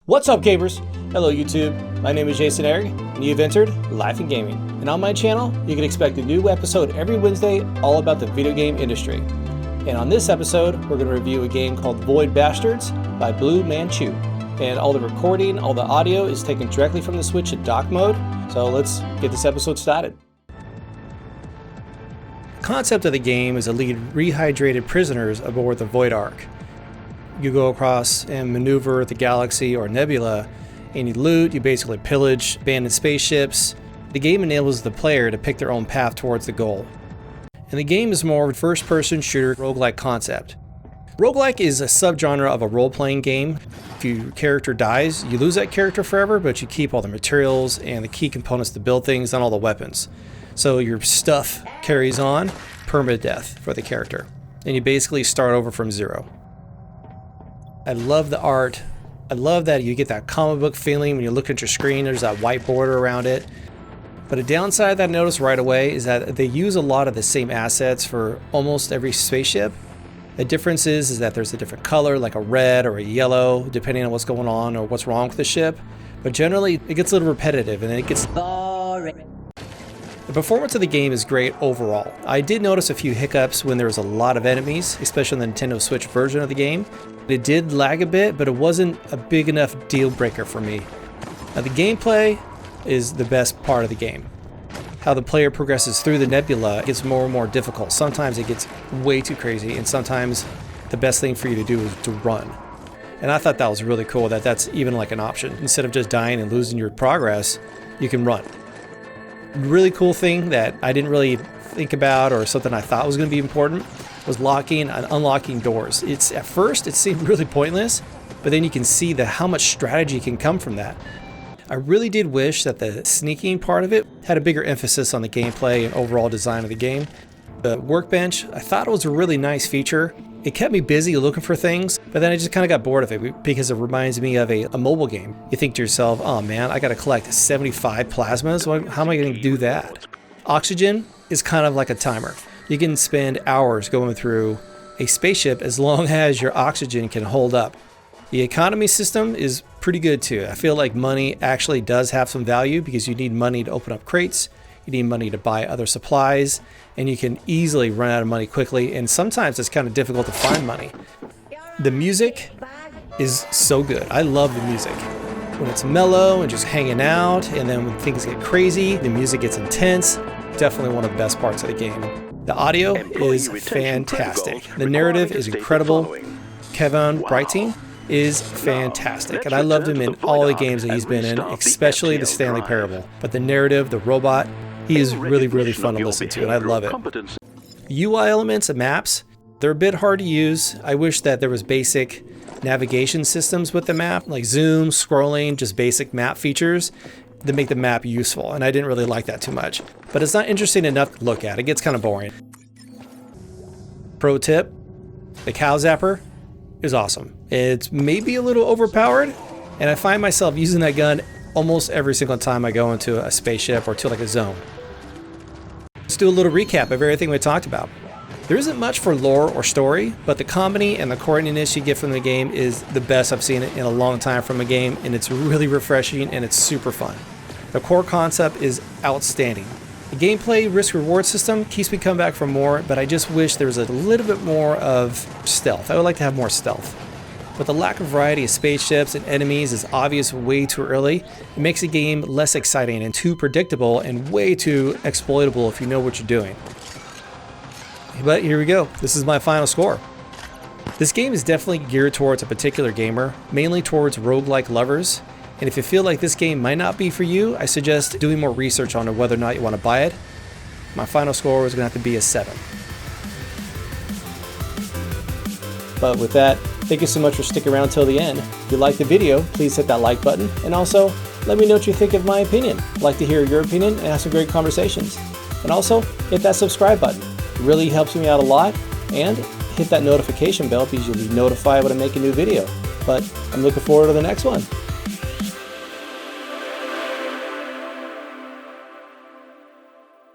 What's up, gamers? Hello YouTube, my name is Jason Eric, and you've entered Life in Gaming. And on my channel, you can expect a new episode every Wednesday all about the video game industry. And on this episode, we're going to review a game called Void Bastards by Blue Manchu. And all the recording, all the audio is taken directly from the Switch in dock mode. So let's get this episode started. The concept of the game is to lead rehydrated prisoners aboard the Void Ark. You go across and maneuver the galaxy or nebula, and you loot, you basically pillage abandoned spaceships. The game enables the player to pick their own path towards the goal. And the game is more of a first-person shooter roguelike concept. Roguelike is a subgenre of a role-playing game. If your character dies, you lose that character forever, but you keep all the materials and the key components to build things and all the weapons. So your stuff carries on, permadeath for the character. And you basically start over from zero. I love the art. I love that you get that comic book feeling when you look at your screen, there's that white border around it. But a downside that I noticed right away is that they use a lot of the same assets for almost every spaceship. The difference is that there's a different color, like a red or a yellow, depending on what's going on or what's wrong with the ship. But generally, it gets a little repetitive and then it gets boring. The performance of the game is great overall. I did notice a few hiccups when there was a lot of enemies, especially on the Nintendo Switch version of the game. It did lag a bit, but it wasn't a big enough deal breaker for me. Now the gameplay is the best part of the game. How the player progresses through the nebula gets more and more difficult. Sometimes it gets way too crazy, and sometimes the best thing for you to do is to run. And I thought that was really cool that that's even like an option. Instead of just dying and losing your progress, you can run. Really cool thing that I didn't really think about or something I thought was going to be important was locking and unlocking doors. At first it seemed really pointless, but then you can see how much strategy can come from that. I really did wish that the sneaking part of it had a bigger emphasis on the gameplay and overall design of the game. The Workbench, I thought it was a really nice feature. It kept me busy looking for things, but then I just kind of got bored of it because it reminds me of a mobile game. You think to yourself, oh man, I got to collect 75 plasmas. How am I going to do that? Oxygen is kind of like a timer. You can spend hours going through a spaceship as long as your oxygen can hold up. The economy system is pretty good too. I feel like money actually does have some value because you need money to open up crates. You need money to buy other supplies, and you can easily run out of money quickly, and sometimes it's kind of difficult to find money. The music is so good. I love the music. When it's mellow and just hanging out, and then when things get crazy, the music gets intense. Definitely one of the best parts of the game. The audio is fantastic. The narrative is incredible. Kevin Brighting is fantastic, and I loved him in all the games that he's been in, especially the Stanley Parable. But the narrative, the robot, he is really, really fun to listen to, and I love it. UI elements and maps, they're a bit hard to use. I wish that there was basic navigation systems with the map, like zoom, scrolling, just basic map features that make the map useful, and I didn't really like that too much. But it's not interesting enough to look at. It gets kind of boring. Pro tip, the cow zapper is awesome. It's maybe a little overpowered, and I find myself using that gun almost every single time I go into a spaceship or to like a zone. Let's do a little recap of everything we talked about. There isn't much for lore or story, but the comedy and the corniness you get from the game is the best I've seen it in a long time from a game, and it's really refreshing and it's super fun. The core concept is outstanding. The gameplay risk-reward system keeps me coming back for more, but I just wish there was a little bit more of stealth. I would like to have more stealth. But the lack of variety of spaceships and enemies is obvious way too early. It makes the game less exciting and too predictable and way too exploitable if you know what you're doing. But here we go. This is my final score. This game is definitely geared towards a particular gamer, mainly towards roguelike lovers. And if you feel like this game might not be for you, I suggest doing more research on whether or not you want to buy it. My final score is going to have to be a 7. But with that, thank you so much for sticking around till the end. If you liked the video, please hit that like button. And also, let me know what you think of my opinion. I'd like to hear your opinion and have some great conversations. And also, hit that subscribe button. It really helps me out a lot. And hit that notification bell because you'll be notified when I make a new video. But I'm looking forward to the next one.